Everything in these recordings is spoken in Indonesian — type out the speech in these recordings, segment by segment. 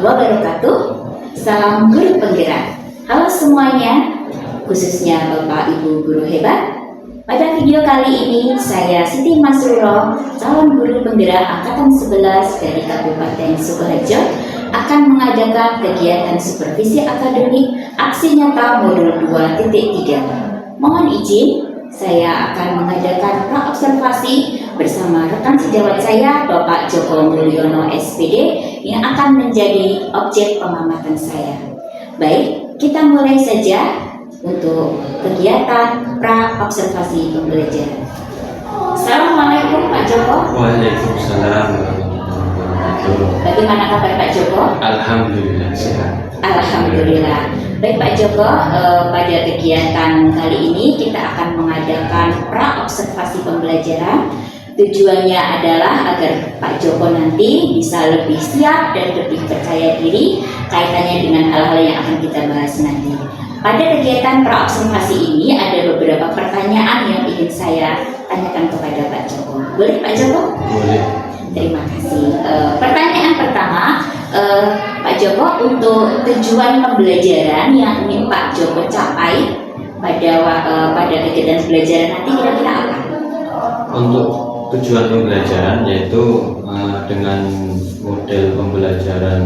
wabarakatuh. Salam guru penggerak. Halo semuanya, khususnya Bapak Ibu guru hebat. Pada video kali ini saya Siti Masruro, calon guru penggerak angkatan 11 dari Kabupaten Sukoharjo, akan mengadakan kegiatan supervisi akademik aksi nyata modul 2.3. Mohon izin, saya akan mengadakan praobservasi bersama rekan sejawat saya, Bapak Joko Mulyono SPD, yang akan menjadi objek pengamatan saya. Baik, kita mulai saja untuk kegiatan praobservasi pembelajaran. Assalamualaikum Pak Joko. Waalaikumsalam. Bagaimana kabar Pak Joko? Alhamdulillah sehat. Alhamdulillah. Baik Pak Joko, pada kegiatan kali ini kita akan mengadakan praobservasi pembelajaran. Tujuannya adalah agar Pak Joko nanti bisa lebih siap dan lebih percaya diri kaitannya dengan hal-hal yang akan kita bahas nanti. Pada kegiatan praobservasi ini ada beberapa pertanyaan yang ingin saya tanyakan kepada Pak Joko. Boleh Pak Joko? Boleh. Terima kasih. Pertanyaan pertama, Pak Joko, untuk tujuan pembelajaran yang ingin Pak Joko capai pada kegiatan pembelajaran nanti kira-kira apa? Untuk tujuan pembelajaran yaitu dengan model pembelajaran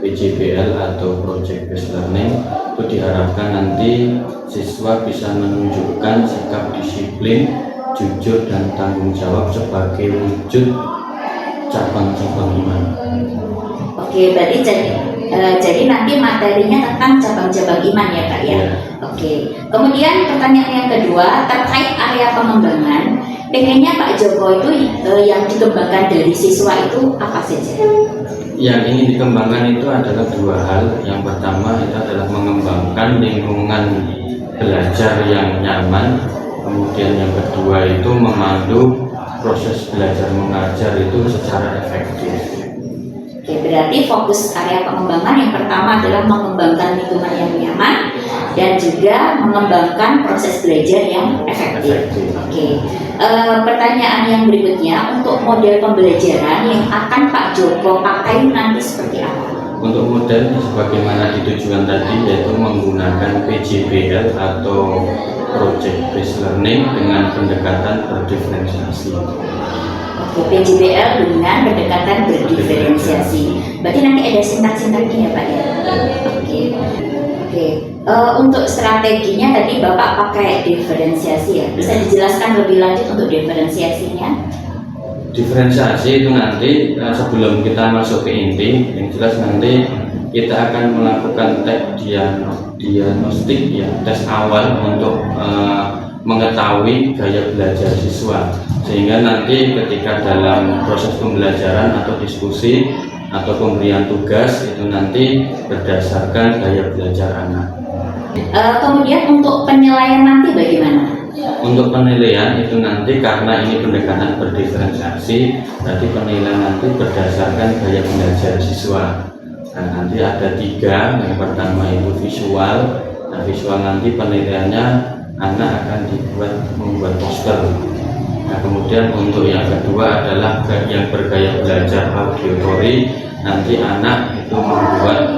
PJBL atau Project Based Learning, itu diharapkan nanti siswa bisa menunjukkan sikap disiplin, jujur dan tanggung jawab sebagai wujud cabang-cabang iman. Oke, berarti jadi nanti materinya tentang cabang-cabang iman ya Kak ya? Ya. Oke, kemudian pertanyaan yang kedua terkait area pengembangan. Pengennya Pak Joko itu yang dikembangkan dari siswa itu apa saja? Yang ingin dikembangkan itu adalah dua hal. Yang pertama itu adalah mengembangkan lingkungan belajar yang nyaman. Kemudian yang kedua itu memandu proses belajar mengajar itu secara efektif. Oke, berarti fokus area pengembangan yang pertama adalah mengembangkan lingkungan yang nyaman dan juga mengembangkan proses belajar yang efektif. Oke, pertanyaan yang berikutnya, untuk model pembelajaran yang akan Pak Joko pakai nanti seperti apa? Untuk model sebagaimana ditujukan tadi, yaitu menggunakan PJBL atau Project Based Learning dengan pendekatan berdiferensiasi. Oke, PJBL dengan pendekatan berdiferensiasi. Berarti nanti ada sintak-sintaknya ya Pak ya? Oke. Untuk strateginya tadi Bapak pakai diferensiasi ya. Bisa dijelaskan lebih lanjut untuk diferensiasinya? Diferensiasi itu nanti sebelum kita masuk ke inti, yang jelas nanti kita akan melakukan tes diagnostik ya, tes awal untuk mengetahui gaya belajar siswa, sehingga nanti ketika dalam proses pembelajaran atau diskusi atau pemberian tugas itu nanti berdasarkan gaya belajar anak. Kemudian untuk penilaian nanti bagaimana? Untuk penilaian itu nanti karena ini pendekatan berdiferensiasi, berarti penilaian nanti berdasarkan gaya belajar siswa. Nah, nanti ada tiga. Yang pertama itu visual. Nah, visual nanti penilaiannya anak akan membuat poster. Nah, kemudian untuk yang kedua adalah yang bergaya belajar auditory. Nanti anak itu membuat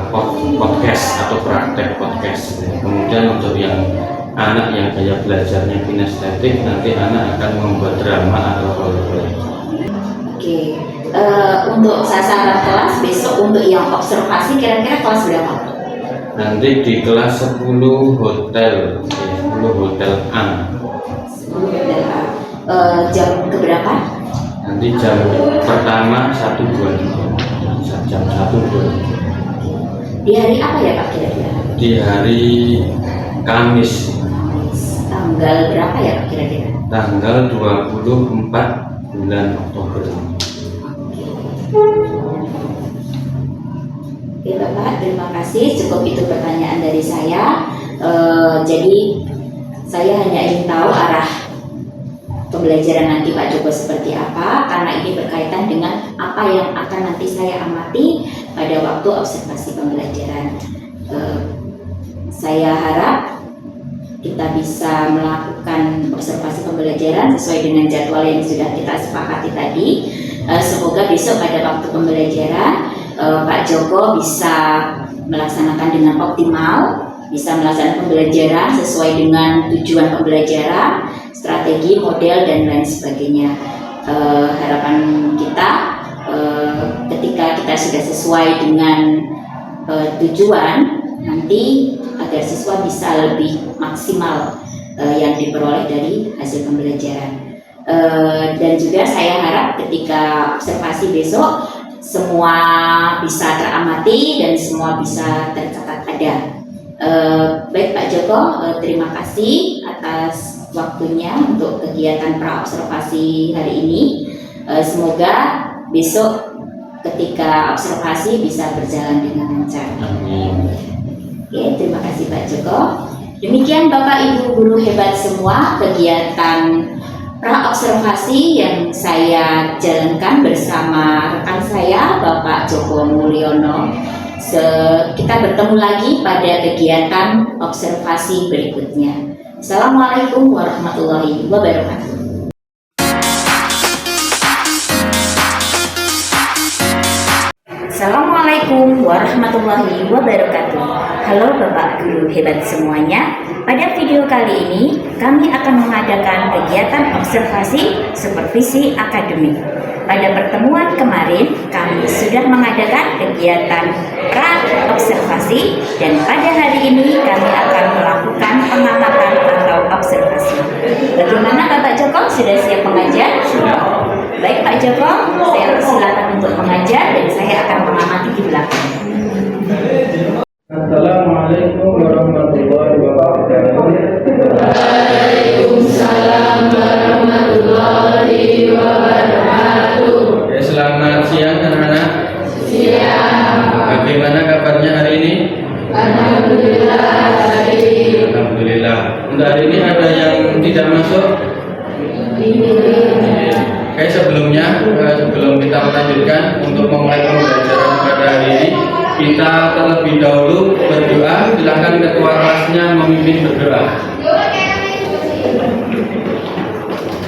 podcast atau praktek podcast. Kemudian untuk yang anak yang gaya belajarnya kinestetik, nanti anak akan membuat drama atau role play. Oke, untuk sasaran kelas besok untuk yang observasi kira-kira kelas berapa? Nanti di kelas 10 hotel A. 10 hotel A. Jam keberapa? Nanti jam pertama 1.23. Jam 1.23. Di hari apa ya Pak kira-kira? Di hari Kamis. Tanggal berapa ya Pak kira-kira? Tanggal 24 bulan Oktober. Oke Bapak, terima kasih. Cukup itu pertanyaan dari saya. Jadi saya hanya ingin tahu arah pembelajaran nanti Pak Joko seperti apa, karena ini berkaitan dengan apa yang akan nanti saya amati pada waktu observasi pembelajaran. Saya harap kita bisa melakukan observasi pembelajaran sesuai dengan jadwal yang sudah kita sepakati tadi. Semoga besok pada waktu pembelajaran Pak Joko bisa melaksanakan dengan optimal, bisa melaksanakan pembelajaran sesuai dengan tujuan pembelajaran, strategi, model, dan lain sebagainya. Harapan kita ketika kita sudah sesuai dengan tujuan, nanti agar siswa bisa lebih maksimal yang diperoleh dari hasil pembelajaran. Dan juga saya harap ketika observasi besok semua bisa teramati dan semua bisa tercatat ada. Baik Pak Joko, terima kasih atas waktunya untuk kegiatan praobservasi hari ini. Semoga besok ketika observasi bisa berjalan dengan lancar. Amin. Oke, terima kasih Pak Joko. Demikian Bapak Ibu guru hebat semua, kegiatan praobservasi yang saya jalankan bersama rekan saya Bapak Joko Mulyono. Kita bertemu lagi pada kegiatan observasi berikutnya. Assalamualaikum warahmatullahi wabarakatuh. Assalamualaikum warahmatullahi wabarakatuh. Halo Bapak Guru hebat semuanya. Pada video kali ini kami akan mengadakan kegiatan observasi supervisi akademik. Pada pertemuan kemarin kami sudah mengadakan kegiatan pra-observasi dan pada hari ini kami akan melakukan pengamatan atau observasi. Bagaimana Bapak Joko, sudah siap mengajar? Baik Pak Joko, saya persilakan untuk mengajar dan saya akan mengamati di belakang. Assalamualaikum warahmatullahi wabarakatuh. Waalaikumsalam warahmatullahi wabarakatuh. Ya, selamat siang anak-anak. Siang. Bagaimana kabarnya hari ini? Alhamdulillah baik. Alhamdulillah. Untuk hari ini ada yang tidak masuk? Oke, sebelum kita melanjutkan untuk memulai pembelajaran pada hari ini, kita terlebih dahulu berdoa. Silakan ketua kelasnya memimpin berdoa.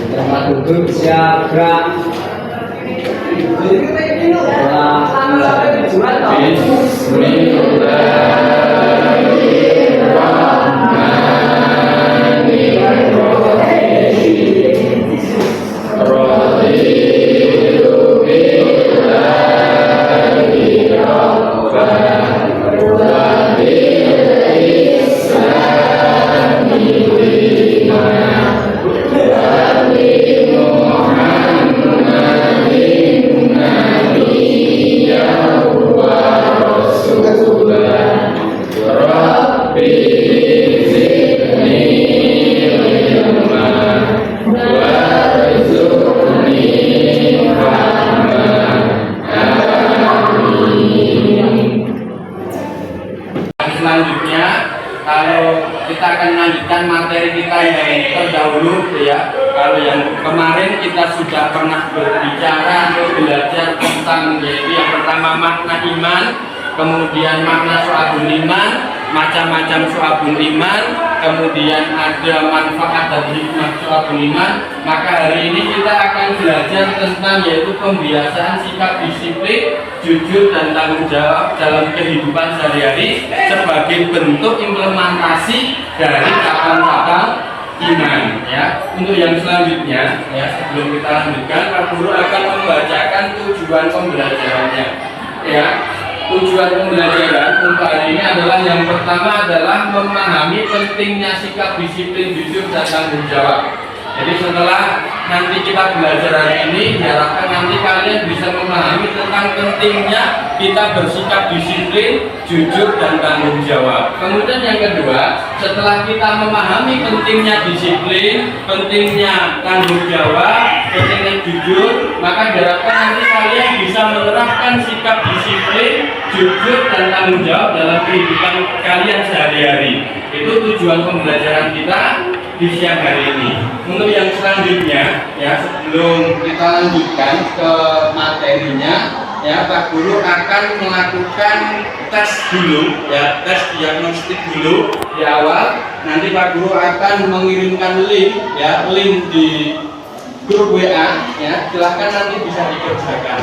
Selamat duduk, siap gerak. Selanjutnya, kalau kita akan melanjutkan materi kita yang terdahulu, ya. Kalau yang kemarin kita sudah pernah berbicara belajar tentang, yaitu yang pertama makna iman, kemudian makna syu'abul iman, macam-macam syu'abul iman, kemudian ada manfaat dan hikmah syu'abul iman. Maka hari ini kita akan belajar tentang yaitu pembiasaan sikap disiplin, jujur dan tanggung jawab dalam kehidupan sehari-hari sebagai bentuk implementasi dari cabang-cabang iman, ya. Untuk yang selanjutnya, ya, sebelum kita lanjutkan, Pak Guru akan membacakan tujuan pembelajarannya, ya. Tujuan pembelajaran untuk hari ini adalah yang pertama adalah memahami pentingnya sikap disiplin, jujur dan tanggung jawab. Jadi setelah nanti kita belajar hari ini, diharapkan nanti kalian bisa memahami tentang pentingnya kita bersikap disiplin, jujur dan tanggung jawab. Kemudian yang kedua, setelah kita memahami pentingnya disiplin, pentingnya tanggung jawab, pentingnya jujur, maka diharapkan nanti kalian bisa menerapkan sikap disiplin, jujur dan tanggung jawab dalam kehidupan kalian sehari-hari. Itu tujuan pembelajaran kita di siang hari ini. Untuk yang selanjutnya, ya, sebelum kita lanjutkan ke materinya, ya, Pak Guru akan melakukan tes dulu, ya, tes diagnostik dulu di awal. Nanti Pak Guru akan mengirimkan link, ya, link di grup WA, ya. Silahkan nanti bisa dikerjakan.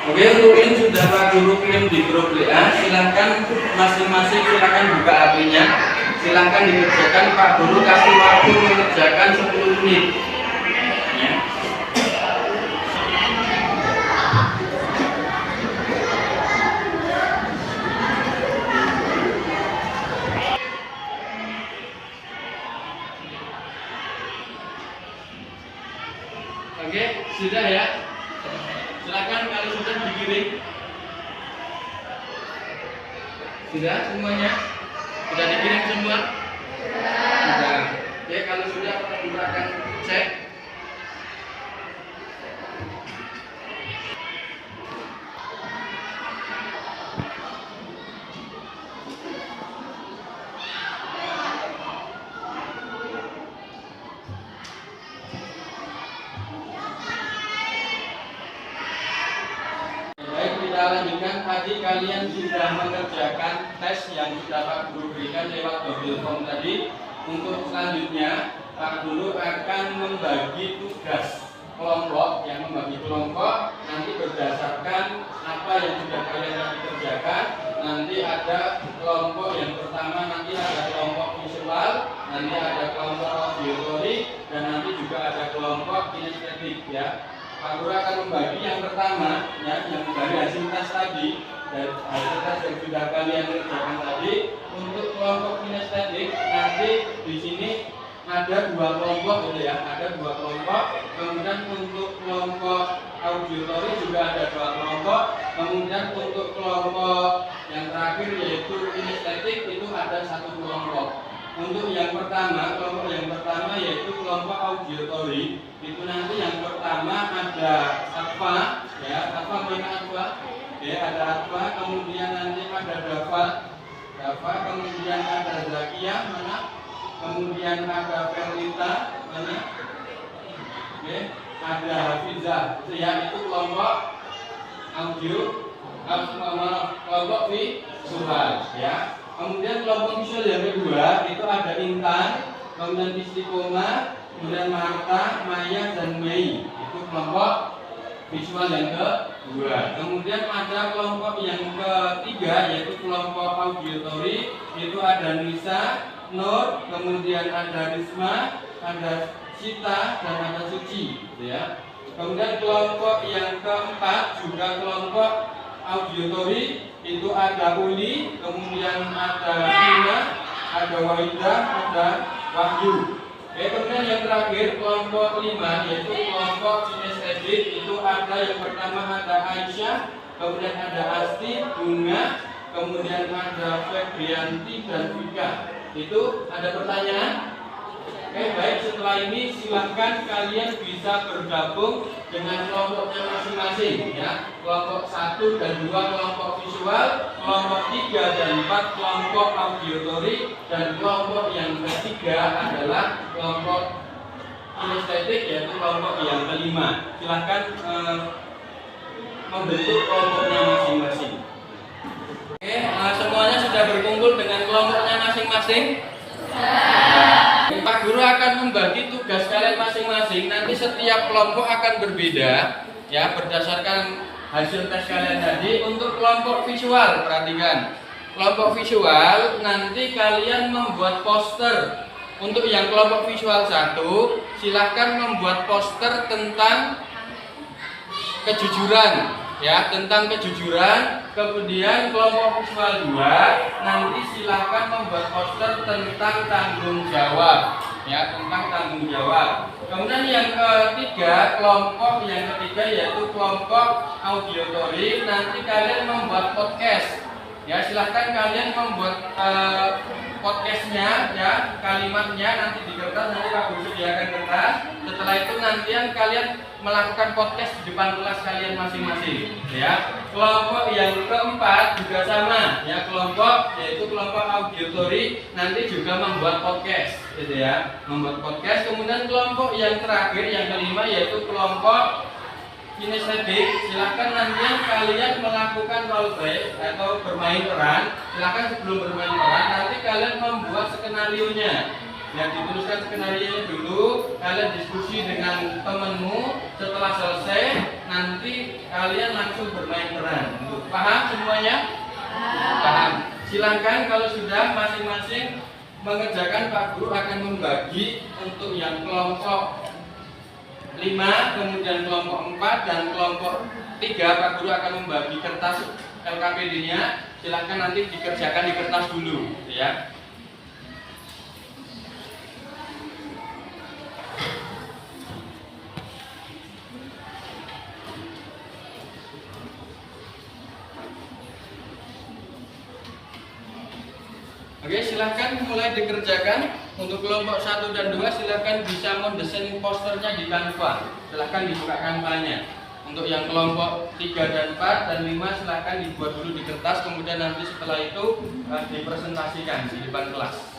Oke, untuk ini sudah Pak Guru kirim di grup WA. Silahkan masing-masing silakan buka HP-nya. Silahkan dikerjakan, Pak Guru kasih waktu mengerjakan 10 menit. Ya. Oke, sudah ya. Silakan kalau sudah dikirim. Sudah semuanya? Sudah dikirim semua? Sudah. Oke, kalau sudah kita akan cek. Baik, kita lanjutkan. Tadi kalian sudah mengerjakan tes yang sudah Pak Guru berikan lewat Google Form tadi. Untuk selanjutnya, Pak Guru akan membagi tugas kelompok. Yang membagi kelompok nanti berdasarkan apa yang sudah kalian tadi kerjakan. Nanti ada kelompok yang pertama, nanti ada kelompok visual, nanti ada kelompok auditory, dan nanti juga ada kelompok kinestetik ya. Pak Guru akan membagi yang pertama ya, yang dari hasil tes tadi, dan hasil tes yang sudah kalian kerjakan tadi. Untuk kelompok kinestetik nanti di sini ada 2 kelompok gitu ya, ada 2 kelompok. Kemudian untuk kelompok auditory juga ada 2 kelompok. Kemudian untuk kelompok yang terakhir yaitu kinestetik itu ada 1 kelompok. Untuk yang pertama, kelompok yang pertama yaitu kelompok auditory. Itu nanti yang pertama ada Atfa, ya, Atfa mana Atfa? Ya, ada Atfa, kemudian nanti ada Dafa, kemudian ada Zakia, mana? Kemudian ada Felita, mana? Oke, ada Hafizah. Itu ya, itu kelompok audio, kelompok visual, ya. Kemudian kelompok visual yang kedua itu ada Intan, kemudian Istiqomah, kemudian Marta, Maya, dan Mei. Itu kelompok visual yang kedua. Kemudian ada kelompok yang ketiga yaitu kelompok auditory. Itu ada Nisa, Nur, kemudian ada Risma, ada Sita, dan ada Suci. Ya. Kemudian kelompok yang keempat juga kelompok auditory. Itu ada Uli, kemudian ada Sina, ada Waidah, ada Wahyu. Kemudian yang terakhir kelompok 5 yaitu kelompok kinestetik. Itu ada yang pertama ada Aisyah, kemudian ada Asti, Bunga, kemudian ada Febrianti dan Vika. Itu ada pertanyaan? Baik, setelah ini silahkan kalian bisa bergabung dengan kelompoknya masing-masing ya. Kelompok 1 dan 2 kelompok visual, kelompok 3 dan 4 kelompok auditory, dan kelompok yang ketiga adalah kelompok kinestetik yaitu kelompok yang kelima. Silahkan membentuk kelompoknya masing-masing. Semuanya sudah berkumpul dengan kelompoknya masing-masing. Pak Guru akan membagi tugas kalian masing-masing. Nanti setiap kelompok akan berbeda ya berdasarkan hasil tes kalian tadi. Untuk kelompok visual, perhatikan. Kelompok visual nanti kalian membuat poster. Untuk yang kelompok visual 1, silahkan membuat poster tentang kejujuran ya, tentang kejujuran. Kemudian kelompok visual 2 nanti silahkan membuat poster tentang tanggung jawab ya, tentang tanggung jawab. Kemudian yang ketiga, kelompok yang ketiga yaitu kelompok auditory, nanti kalian membuat podcast ya. Silahkan kalian membuat podcastnya ya, kalimatnya nanti di kertas, nanti Pak Guru sediakan kertas. Setelah itu nantian kalian melakukan podcast di depan kelas kalian masing-masing ya. Kelompok yang keempat juga sama ya, kelompok yaitu kelompok auditory nanti juga membuat podcast gitu ya, membuat podcast. Kemudian kelompok yang terakhir yang kelima yaitu kelompok kinestetik, silahkan nanti kalian melakukan role play atau bermain peran. Silahkan sebelum bermain peran nanti kalian membuat skenario nya Ya, dituliskan skenario dulu, kalian diskusi dengan temenmu. Setelah selesai, nanti kalian langsung bermain peran. Paham semuanya? Paham. Silakan kalau sudah masing-masing mengerjakan, Pak Guru akan membagi untuk yang kelompok 5, kemudian kelompok 4 dan kelompok 3. Pak Guru akan membagi kertas LKPD-nya. Silakan nanti dikerjakan di kertas dulu, ya. Oke, silahkan mulai dikerjakan. Untuk kelompok 1 dan 2 silahkan bisa mendesain posternya di Canva. Silahkan dibuka Canva-nya. Untuk yang kelompok 3 dan 4 dan 5 silahkan dibuat dulu di kertas. Kemudian nanti setelah itu dipresentasikan di depan kelas.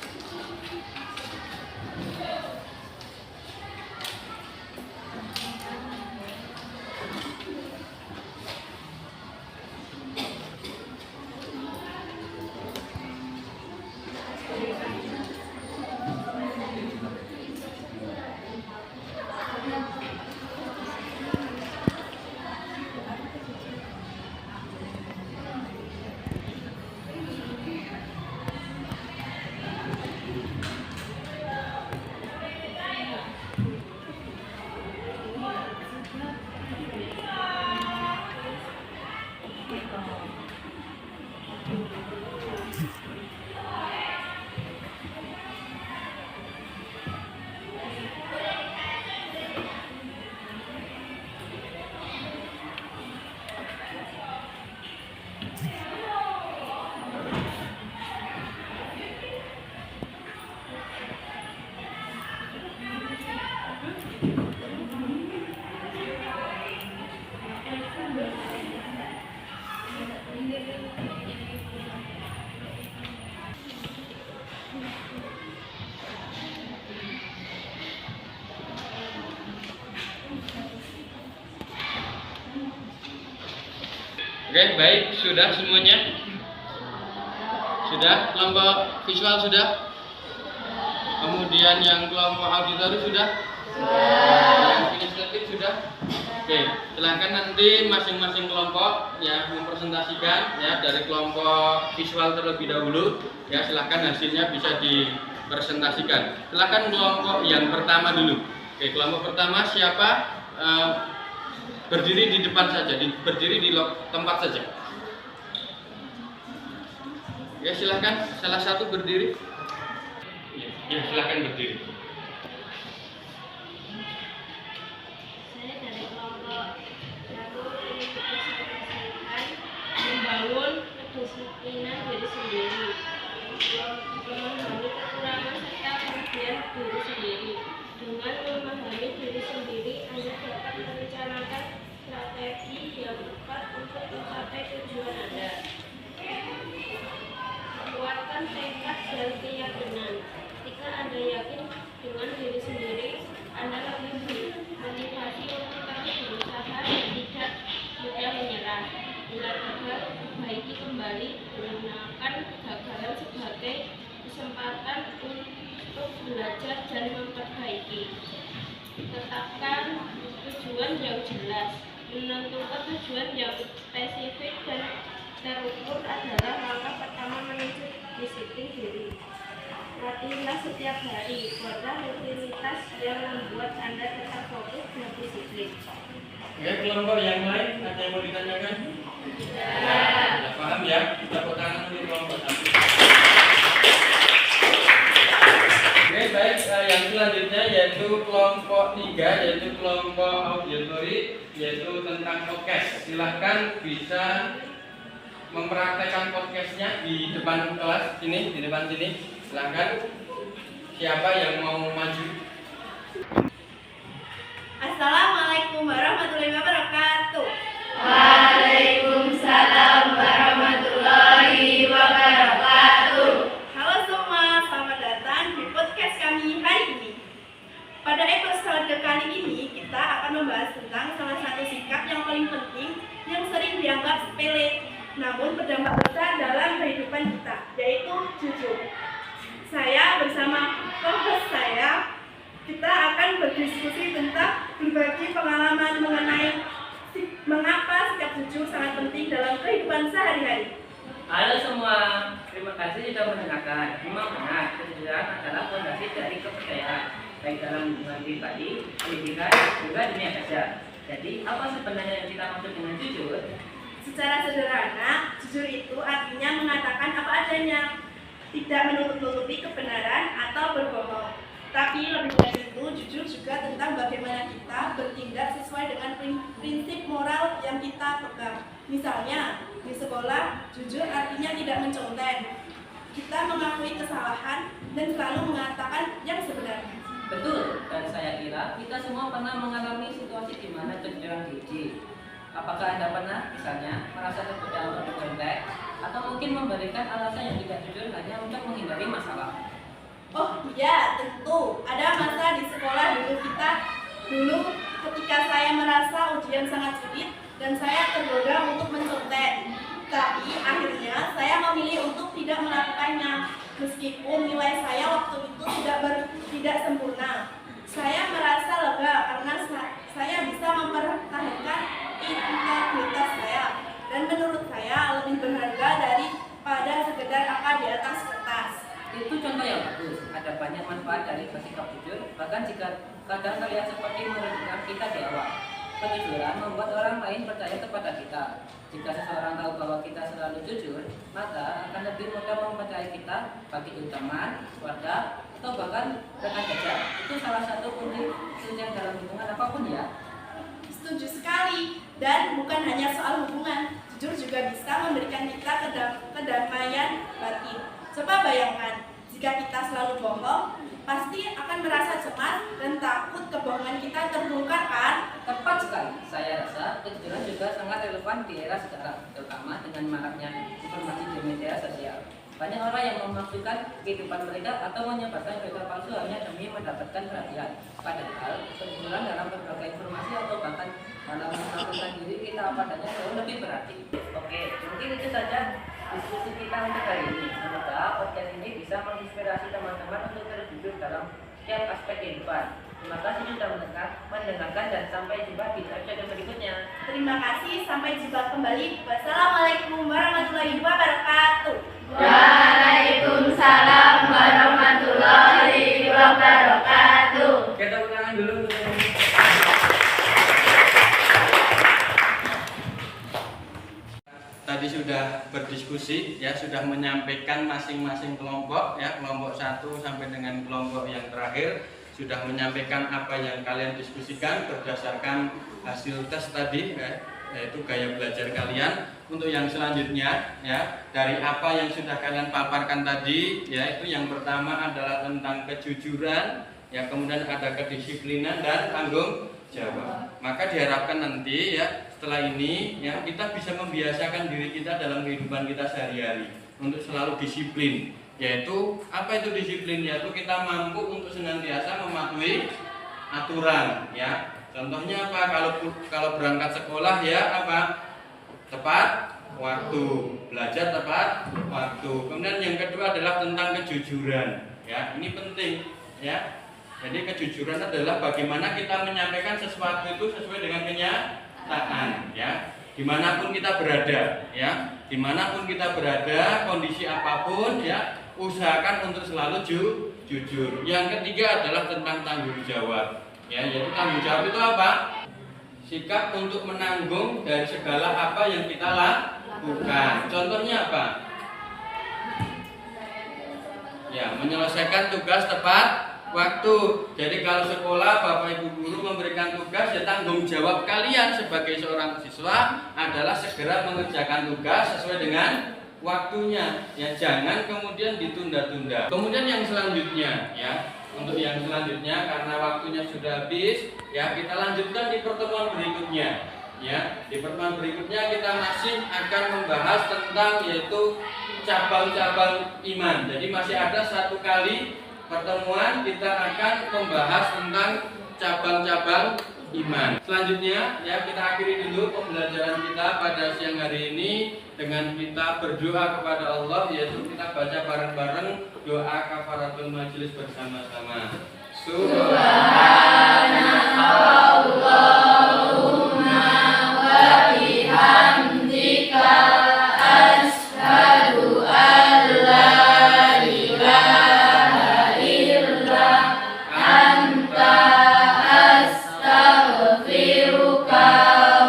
Oke, baik, sudah semuanya? Sudah? Kelompok visual sudah? Kemudian yang kelompok auditori sudah? Yang kinestetik sudah? Oke, silahkan nanti masing-masing kelompok ya mempresentasikan ya dari kelompok visual terlebih dahulu ya, silahkan hasilnya bisa dipresentasikan. Silahkan kelompok yang pertama dulu. Oke, kelompok pertama siapa? Berdiri di depan saja, berdiri di tempat saja. Ya, silahkan salah satu berdiri. Ya, silahkan berdiri. Saya dari kelompok 1 ini dipresentasikan membangun kedisiplinan diri sendiri, memahami kekurangan serta kelebihan diri sendiri. Dengan memahami diri sendiri, Anda dapat merencanakan strategi yang tepat untuk mencapai tujuan Anda. Kuatkan tekad dan keyakinan. Ketika Anda yakin dengan diri sendiri, Anda lebih motivasi untuk terus berusaha dan tidak mudah menyerah. Bila gagal, perbaiki kembali, gunakan kegagalan sebagai kesempatan untuk belajar dan memperbaiki. Tetapkan tujuan yang jelas. Menentukan tujuan yang spesifik dan terukur adalah langkah pertama menuju disiplin diri. Latihanlah setiap hari, buatlah rutinitas yang membuat Anda tetap fokus dan disiplin. Oke, kelompok yang lain ada yang mau ditanyakan? Ya, paham ya? Tepuk tangan untuk kelompok 1. Oke, baik. Yang selanjutnya yaitu kelompok 3, yaitu kelompok auditori, yaitu tentang podcast. Silahkan bisa mempraktekkan podcastnya di depan kelas sini, di depan sini. Silahkan. Siapa yang mau maju? Assalamualaikum warahmatullahi wabarakatuh. Waalaikumsalam warahmatullahi wabarakatuh. Halo semua, selamat datang di podcast kami hari ini. Pada episode kali ini kita akan membahas tentang salah satu sikap yang paling penting yang sering dianggap sepele, namun berdampak besar dalam kehidupan kita, yaitu jujur. Saya bersama co-host berdiskusi tentang berbagi pengalaman mengenai mengapa sikap jujur sangat penting dalam kehidupan sehari-hari. Halo semua, terima kasih sudah mendengarkan. Memang benar, kejujuran adalah fondasi dari kepercayaan, baik dalam hubungan pribadi, pendidikan, juga dunia kerja. Jadi, apa sebenarnya yang kita maksud dengan jujur? Secara sederhana, jujur itu artinya mengatakan apa adanya, tidak menutup-nutupi kebenaran atau berbohong. Tapi lebih dari itu, jujur juga tentang bagaimana kita bertindak sesuai dengan prinsip moral yang kita pegang. Misalnya, di sekolah, jujur artinya tidak mencontek. Kita mengakui kesalahan dan selalu mengatakan yang sebenarnya. Betul, dan saya kira kita semua pernah mengalami situasi di mana kejujuran diuji. Apakah Anda pernah, misalnya, merasa tergoda untuk mencontek, atau mungkin memberikan alasan yang tidak jujur hanya untuk menghindari masalah? Oh iya, tentu. Ada masa di sekolah dulu ketika saya merasa ujian sangat sulit dan saya tergoda untuk mencontek. Tapi akhirnya saya memilih untuk tidak melakukannya. Meskipun nilai saya waktu itu tidak sempurna. Saya merasa lega karena saya bisa mempertahankan integritas saya. Dan menurut saya lebih berharga daripada sekedar angka di atas kertas. Itu contoh yang bagus. Ada banyak manfaat dari bersikap jujur, bahkan jika kadang terlihat seperti merugikan kita di awal. Kejujuran membuat orang lain percaya kepada kita. Jika seseorang tahu bahwa kita selalu jujur, maka akan lebih mudah mempercayai kita bagi teman, keluarga, atau bahkan rekan kerja. Itu salah satu kunci sukses dalam hubungan apapun ya. Setuju sekali. Dan bukan hanya soal hubungan, jujur juga bisa memberikan kita kedamaian batin. Coba bayangkan, jika kita selalu bohong, pasti akan merasa cemas dan takut kebohongan kita terbongkar kan? Tepat sekali. Saya rasa kejujuran juga sangat relevan di era sekarang, terutama dengan maraknya informasi di media sosial. Banyak orang yang memasukkan kehidupan mereka atau menyebarkan berita palsu hanya demi mendapatkan perhatian. Padahal kejujuran dalam berbagai informasi atau bahkan dalam melakukan diri kita apa adanya jauh lebih berarti. Oke, mungkin itu saja diskusi kita untuk hari ini. Semoga podcast ini bisa menginspirasi teman-teman untuk terus jujur dalam setiap aspek kehidupan. Terima kasih sudah mendengarkan dan sampai jumpa di episode berikutnya. Terima kasih, sampai jumpa kembali. Wassalamualaikum warahmatullahi wabarakatuh. Waalaikumsalam warahmatullahi wabarakatuh. Kita ulangan dulu. Tadi sudah berdiskusi ya, sudah menyampaikan masing-masing kelompok ya, kelompok 1 sampai dengan kelompok yang terakhir sudah menyampaikan apa yang kalian diskusikan berdasarkan hasil tes tadi ya, yaitu gaya belajar kalian. Untuk yang selanjutnya ya, dari apa yang sudah kalian paparkan tadi ya, itu yang pertama adalah tentang kejujuran ya, kemudian ada kedisiplinan dan tanggung jawab. Maka diharapkan nanti ya, setelah ini ya, kita bisa membiasakan diri kita dalam kehidupan kita sehari-hari untuk selalu disiplin. Yaitu apa itu disiplin? Yaitu kita mampu untuk senantiasa mematuhi aturan ya. Contohnya apa? Kalau berangkat sekolah ya apa? Tepat waktu, belajar tepat waktu. Kemudian yang kedua adalah tentang kejujuran ya. Ini penting ya. Jadi kejujuran adalah bagaimana kita menyampaikan sesuatu itu sesuai dengan kenyataan ya. Dimanapun kita berada ya, dimanapun kita berada, kondisi apapun ya, usahakan untuk selalu jujur. Yang ketiga adalah tentang tanggung jawab ya. Yaitu tanggung jawab itu apa? Sikap untuk menanggung dari segala apa yang kita lakukan. Contohnya apa? Ya, menyelesaikan tugas tepat waktu. Jadi kalau sekolah Bapak Ibu guru memberikan tugas, ya tanggung jawab kalian sebagai seorang siswa adalah segera mengerjakan tugas sesuai dengan waktunya. Ya, jangan kemudian ditunda-tunda. Kemudian yang selanjutnya ya, untuk yang selanjutnya karena waktunya sudah habis, ya kita lanjutkan di pertemuan berikutnya. Ya, di pertemuan berikutnya kita masih akan membahas tentang yaitu cabang-cabang iman. Jadi masih ada satu kali pertemuan kita akan membahas tentang cabang-cabang iman. Selanjutnya ya, kita akhiri dulu pembelajaran kita pada siang hari ini dengan kita berdoa kepada Allah, yaitu kita baca bareng-bareng doa kafaratul majelis bersama-sama. Subhanallah. Allahumma wa bihamdika asyhadu an la ilaha illa anta astaghfiruka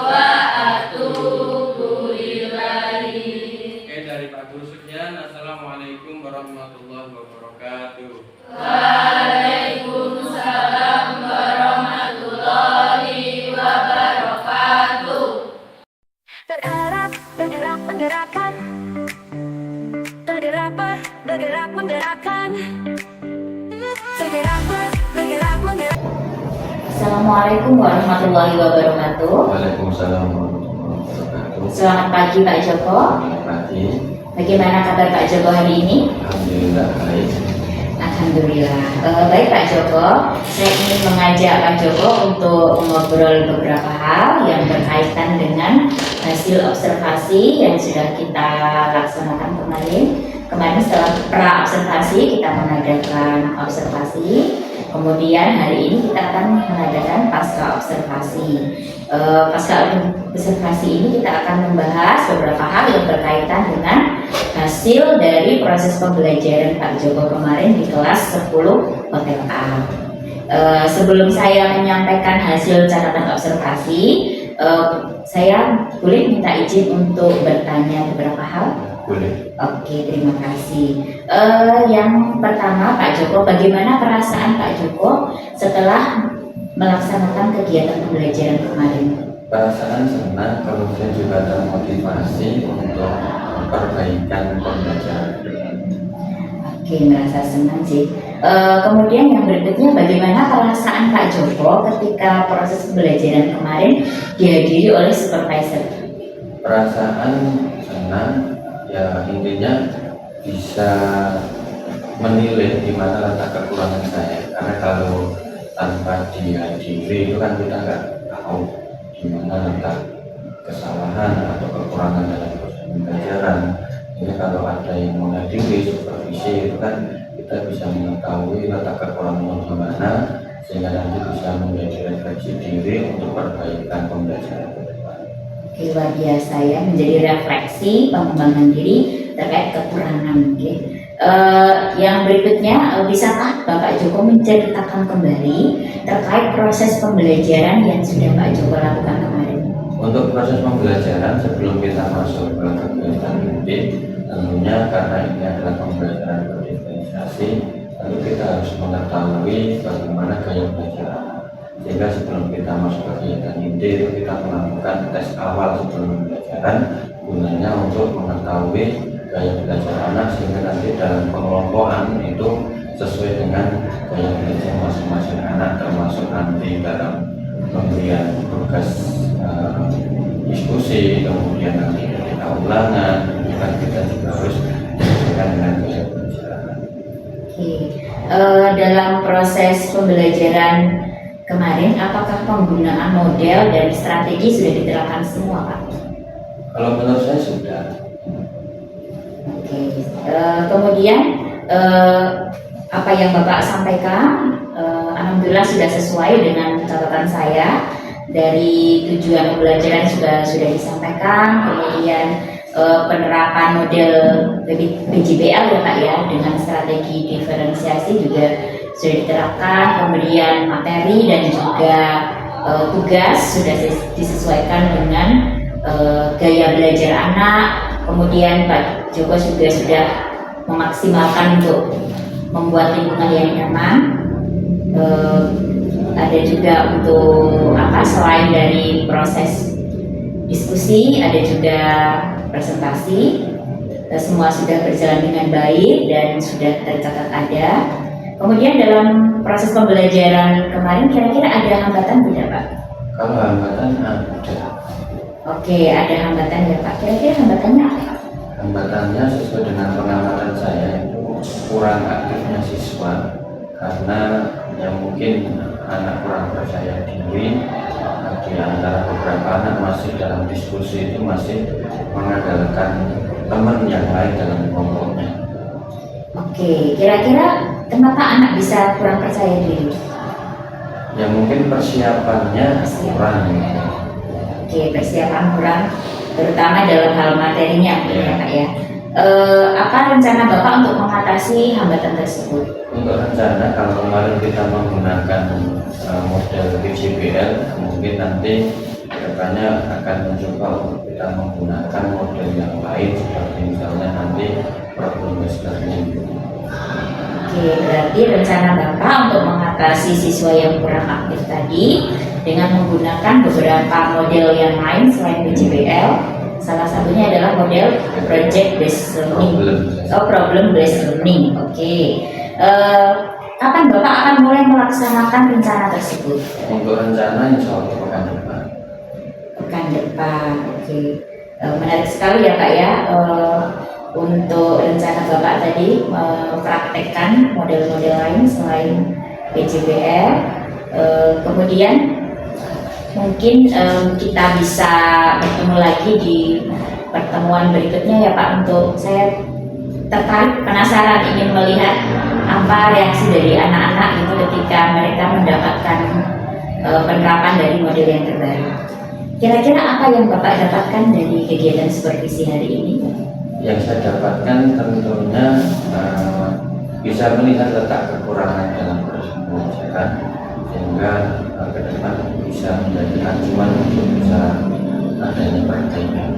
wa atubu ilaik. Oke, dari Pak Guru sekian. Assalamualaikum warahmatullahi wabarakatuh. Waalaikumsalam warahmatullahi wabarakatuh. Bergerak, bergerak, menggerakkan. Bergerak, menggerakkan. Bergerak, bergerak, menggerakkan. Assalamualaikum warahmatullahi wabarakatuh. Waalaikumsalam warahmatullahi wabarakatuh. Selamat pagi Pak Joko. Selamat pagi. Bagaimana kabar Pak Joko hari ini? Alhamdulillah baik. Alhamdulillah. Baik Pak Joko, saya ingin mengajak Pak Joko untuk ngobrol beberapa hal yang berkaitan dengan hasil observasi yang sudah kita laksanakan kemarin. Kemarin setelah pra-observasi kita mengadakan observasi. Kemudian hari ini kita akan mengadakan pasca observasi. Pasca observasi ini kita akan membahas beberapa hal yang berkaitan dengan hasil dari proses pembelajaran Pak Joko kemarin di kelas 10 Hotel A. Sebelum saya menyampaikan hasil catatan observasi, saya boleh minta izin untuk bertanya beberapa hal? Boleh. Oke, terima kasih. Yang pertama Pak Joko, bagaimana perasaan Pak Joko setelah melaksanakan kegiatan pembelajaran kemarin? Perasaan senang, kemudian juga termotivasi untuk perbaikan pembelajaran. Oke, merasa senang sih. Kemudian yang berikutnya, bagaimana perasaan Pak Joko ketika proses pembelajaran kemarin dihadiri oleh supervisor? Perasaan senang, ya intinya bisa menilai di mana letak kekurangan saya. Karena kalau tanpa dihadiri itu kan kita nggak tahu di mana letak kesalahan atau kekurangan dalam proses pembelajaran. Ini kalau ada yang menghadiri supervisi itu kan kita bisa mengetahui letak kekurangan di mana, sehingga nanti bisa menjadi refleksi diri untuk perbaikan pembelajaran ke depan. Oke, luar biasa ya, menjadi refleksi pengembangan diri terkait kekurangan. Oke. Yang berikutnya, bisakah Bapak Joko menceritakan kembali terkait proses pembelajaran yang sudah Pak Joko lakukan kemarin? Untuk proses pembelajaran sebelum kita masuk ke kegiatan inti, tentunya karena ini adalah pembelajaran berdiferensiasi, tentu kita harus mengetahui bagaimana gaya belajar anak. Sehingga sebelum kita masuk ke kegiatan inti itu kita melakukan tes awal sebelum pembelajaran, gunanya untuk mengetahui gaya belajar anak sehingga nanti dalam pengelompokan itu sesuai dengan gaya belajar masing-masing anak, termasuk nanti dalam pemberian tugas diskusi, kemudian nanti ketika ulangan kan kita juga harus menyesuaikan dengan gaya belajar anak. Oke. Dalam proses pembelajaran kemarin, apakah penggunaan model dan strategi sudah diterapkan semua, Pak? Kalau menurut saya sudah. Oke. Kemudian apa yang Bapak sampaikan, alhamdulillah sudah sesuai dengan catatan saya. Dari tujuan pembelajaran sudah disampaikan, kemudian penerapan model PJBL ya Pak ya, dengan strategi diferensiasi juga sudah diterapkan, kemudian materi dan juga tugas sudah disesuaikan dengan gaya belajar anak. Kemudian Pak Joko juga sudah memaksimalkan untuk membuat lingkungan yang nyaman. Ada juga untuk selain dari proses diskusi, ada juga presentasi. Semua sudah berjalan dengan baik dan sudah tercatat ada. Kemudian dalam proses pembelajaran kemarin kira-kira ada hambatan tidak Pak? Kalau hambatan ada. Oke, ada hambatan ya Pak. Kira-kira hambatannya apa? Hambatannya sesuai dengan pengamatan saya itu kurang aktifnya siswa, karena yang mungkin anak kurang percaya diri. Di antara beberapa anak masih dalam diskusi itu masih mengandalkan teman yang lain dalam kelompoknya. Oke, kira-kira kenapa anak bisa kurang percaya diri? Ya mungkin persiapannya kurang. Oke, persiapan kurang, terutama dalam hal materinya, ya Kak ya. Apa rencana Bapak untuk mengatasi hambatan tersebut? Untuk rencana kalau kemarin kita menggunakan model PJBL, mungkin nanti kedepannya akan mencoba untuk kita menggunakan model yang lain seperti misalnya nanti problem based learning. Oke, berarti rencana Bapak untuk mengatasi siswa yang kurang aktif tadi dengan menggunakan beberapa model yang lain selain PJBL, salah satunya adalah model project based learning atau problem based learning. Oke. Kapan Bapak akan mulai melaksanakan rencana tersebut? Untuk rencana insya Allah pekan depan. Pekan depan, oke. Menarik sekali ya Kak ya. Untuk rencana Bapak tadi mempraktekkan model-model lain selain PJBL. Kemudian mungkin kita bisa bertemu lagi di pertemuan berikutnya ya Pak. Untuk saya tertarik, penasaran, ingin melihat apa reaksi dari anak-anak itu ketika mereka mendapatkan penerapan dari model yang terbaru. Kira-kira apa yang Bapak dapatkan dari kegiatan supervisi hari ini? Yang saya dapatkan tentunya bisa melihat letak kekurangan dalam proses pembelajaran sehingga ke depan bisa menjadi acuan untuk bisa adanya perbaikan.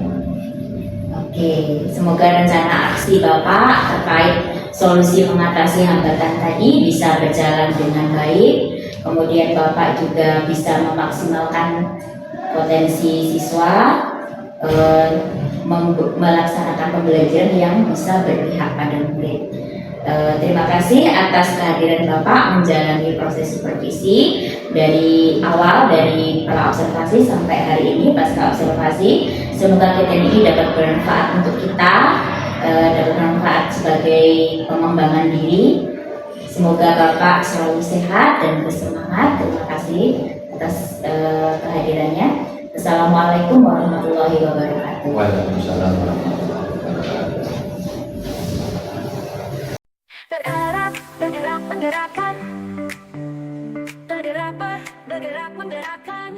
Oke, semoga rencana aksi Bapak terkait solusi mengatasi hambatan tadi bisa berjalan dengan baik. Kemudian Bapak juga bisa memaksimalkan potensi siswa, melaksanakan pembelajaran yang bisa berpihak pada murid. Terima kasih atas kehadiran Bapak menjalani proses supervisi dari awal, dari pra observasi sampai hari ini pasca observasi. Semoga kegiatan ini dapat bermanfaat untuk kita, dapat bermanfaat sebagai pengembangan diri. Semoga Bapak selalu sehat dan bersemangat. Terima kasih atas kehadirannya. Assalamualaikum warahmatullahi wabarakatuh. Waalaikumsalam warahmatullahi wabarakatuh. Berharap, bergerak, menggerakkan. Bergerak, bergerak, menggerakkan.